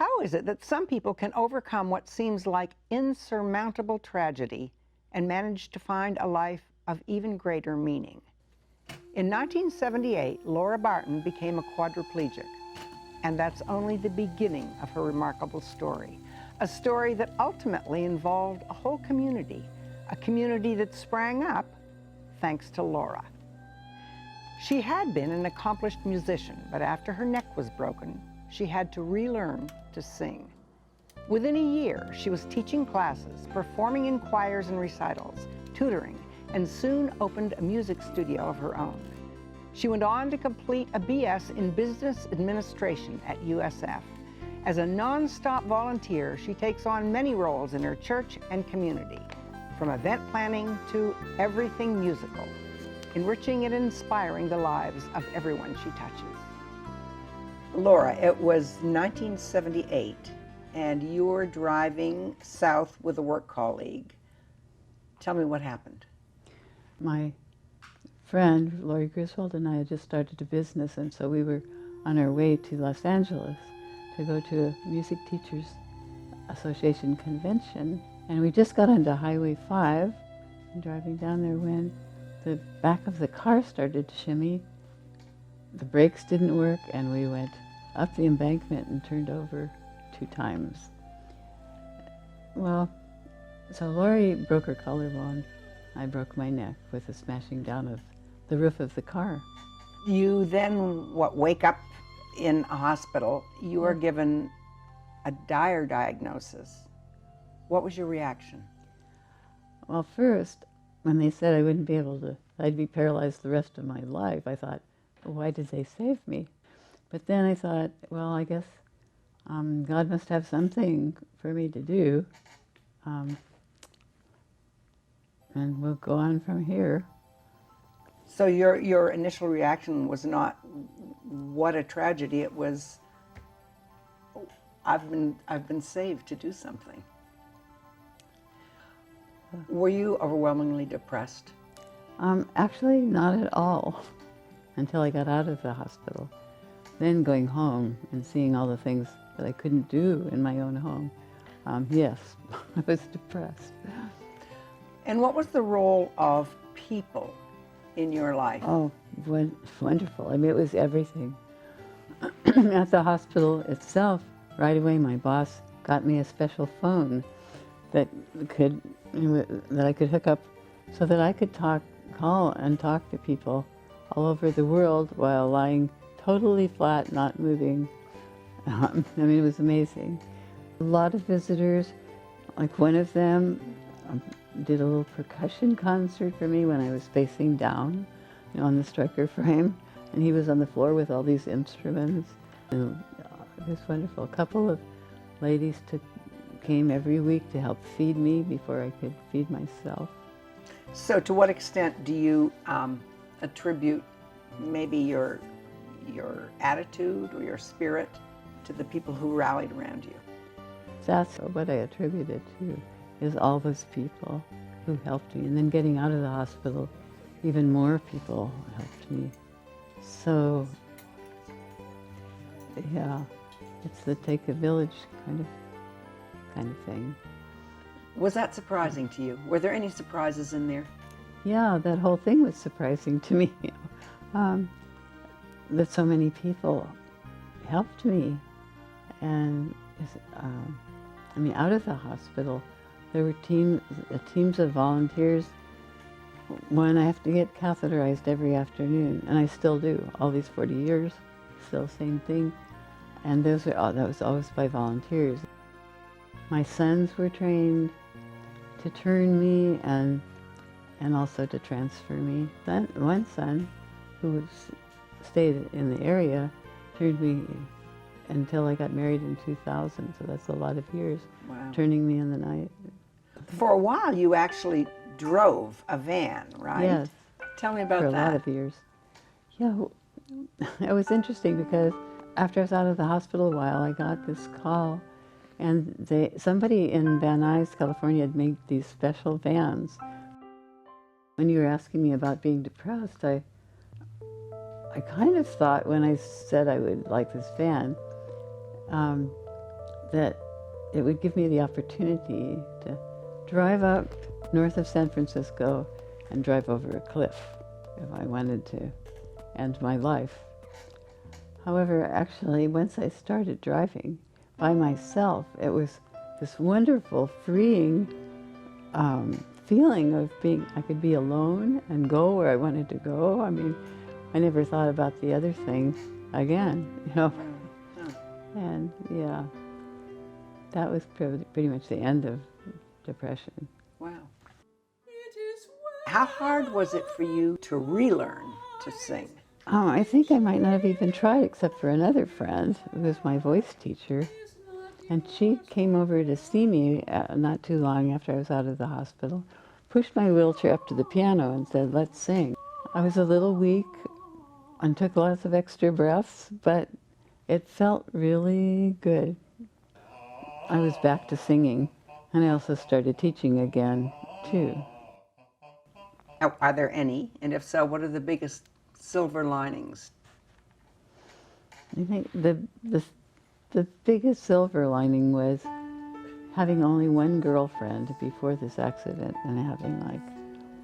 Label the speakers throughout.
Speaker 1: How is it that some people can overcome what seems like insurmountable tragedy and manage to find a life of even greater meaning? In 1978, Laura Barton became a quadriplegic, and that's only the beginning of her remarkable story. A story that ultimately involved a whole community, a community that sprang up thanks to Laura. She had been an accomplished musician, but after her neck was broken, she had to relearn to sing. Within a year, she was teaching classes, performing in choirs and recitals, tutoring, and soon opened a music studio of her own. She went on to complete a BS in Business Administration at USF. As a non-stop volunteer, she takes on many roles in her church and community, from event planning to everything musical, enriching and inspiring the lives of everyone she touches. Laura, it was 1978, and you were driving south with a work colleague. Tell me what happened.
Speaker 2: My friend, Lori Griswold, and I had just started a business, and so we were on our way to Los Angeles to go to a Music Teachers Association convention. And we just got onto Highway 5 and driving down there when the back of the car started to shimmy. The brakes didn't work, and we went up the embankment and turned over 2 times. Well, so Lori broke her collarbone. I broke my neck with the smashing down of the roof of the car.
Speaker 1: You then, wake up in a hospital. You were given a dire diagnosis. What was your reaction?
Speaker 2: Well, first, when they said I wouldn't be able to, I'd be paralyzed the rest of my life, I thought, well, why did they save me? But then I thought, well, I guess God must have something for me to do, and we'll go on from here.
Speaker 1: So your initial reaction was not, what a tragedy. It was, I've been saved to do something. Were you overwhelmingly depressed?
Speaker 2: Actually, not at all, until I got out of the hospital. Then going home and seeing all the things that I couldn't do in my own home, yes, I was depressed.
Speaker 1: And what was the role of people in your life?
Speaker 2: Oh, wonderful. I mean, it was everything. At the hospital itself, right away, my boss got me a special phone that I could hook up so that I could call and talk to people all over the world while lying totally flat, not moving. I mean, it was amazing. A lot of visitors, like one of them did a little percussion concert for me when I was facing down, on the stretcher frame, and he was on the floor with all these instruments. And it was wonderful. A couple of ladies came every week to help feed me before I could feed myself.
Speaker 1: So to what extent do you attribute maybe your attitude or your spirit to the people who rallied around you?
Speaker 2: That's what I attribute it to, is all those people who helped me. And then getting out of the hospital, even more people helped me. So, yeah, it's the take a village kind of thing.
Speaker 1: Was that surprising to you? Were there any surprises in there?
Speaker 2: Yeah, that whole thing was surprising to me. That so many people helped me. And I mean, out of the hospital, there were teams of volunteers. When I have to get catheterized every afternoon, and I still do, all these 40 years, still same thing. And that was always by volunteers. My sons were trained to turn me and also to transfer me. Then one son, who stayed in the area, turned me until I got married in 2000, so that's a lot of years.
Speaker 1: Wow.
Speaker 2: Turning me in the night.
Speaker 1: For a while, you actually drove a van, right?
Speaker 2: Yes.
Speaker 1: Tell me about that.
Speaker 2: For a lot of years. Yeah, it was interesting because after I was out of the hospital a while, I got this call, and somebody in Van Nuys, California, had made these special vans. When you were asking me about being depressed, I kind of thought when I said I would like this van, that it would give me the opportunity to drive up north of San Francisco and drive over a cliff if I wanted to end my life. However, actually, once I started driving by myself, it was this wonderful, freeing feeling of being, I could be alone and go where I wanted to go. I mean, I never thought about the other thing again, you know. And yeah, that was pretty much the end of depression.
Speaker 1: Wow. How hard was it for you to relearn to sing?
Speaker 2: I think I might not have even tried except for another friend who was my voice teacher. And she came over to see me not too long after I was out of the hospital, pushed my wheelchair up to the piano and said, "Let's sing." I was a little weak and took lots of extra breaths, but it felt really good. I was back to singing, and I also started teaching again, too.
Speaker 1: Are there any? And if so, what are the biggest silver linings?
Speaker 2: I think the biggest silver lining was having only one girlfriend before this accident and having like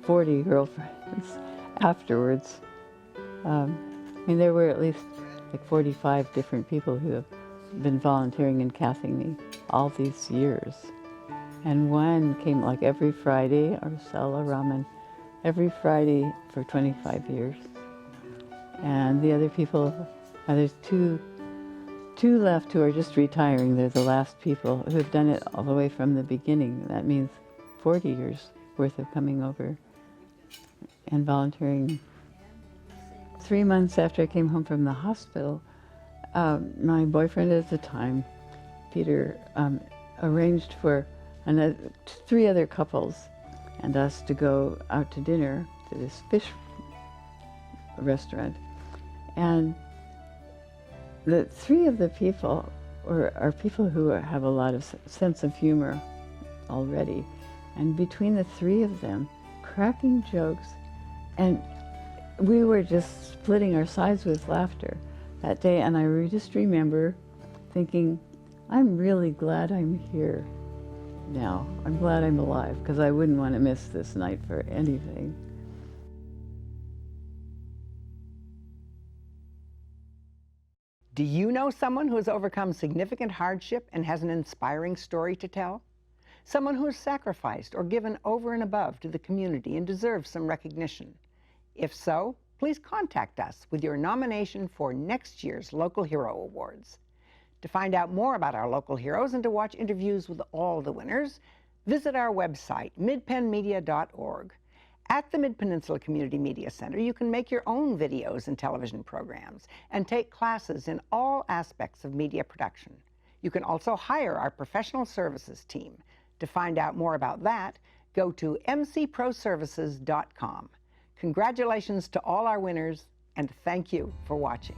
Speaker 2: 40 girlfriends afterwards. I mean, there were at least like 45 different people who have been volunteering and casting me all these years. And one came like every Friday, Arcella Raman, every Friday for 25 years. And the other people, there's two left who are just retiring. They're the last people who have done it all the way from the beginning. That means 40 years worth of coming over and volunteering. 3 months after I came home from the hospital, my boyfriend at the time, Peter, arranged for 3 other couples and us to go out to dinner to this fish restaurant. And the 3 of the people are people who have a lot of sense of humor already. And between the 3 of them, cracking jokes, and we were just splitting our sides with laughter that day. And I just remember thinking, I'm really glad I'm here now. I'm glad I'm alive, because I wouldn't want to miss this night for anything.
Speaker 1: Do you know someone who has overcome significant hardship and has an inspiring story to tell? Someone who has sacrificed or given over and above to the community and deserves some recognition? If so, please contact us with your nomination for next year's Local Hero Awards. To find out more about our local heroes and to watch interviews with all the winners, visit our website, midpenmedia.org. At the Mid-Peninsula Community Media Center, you can make your own videos and television programs and take classes in all aspects of media production. You can also hire our professional services team. To find out more about that, go to mcproservices.com. Congratulations to all our winners, and thank you for watching.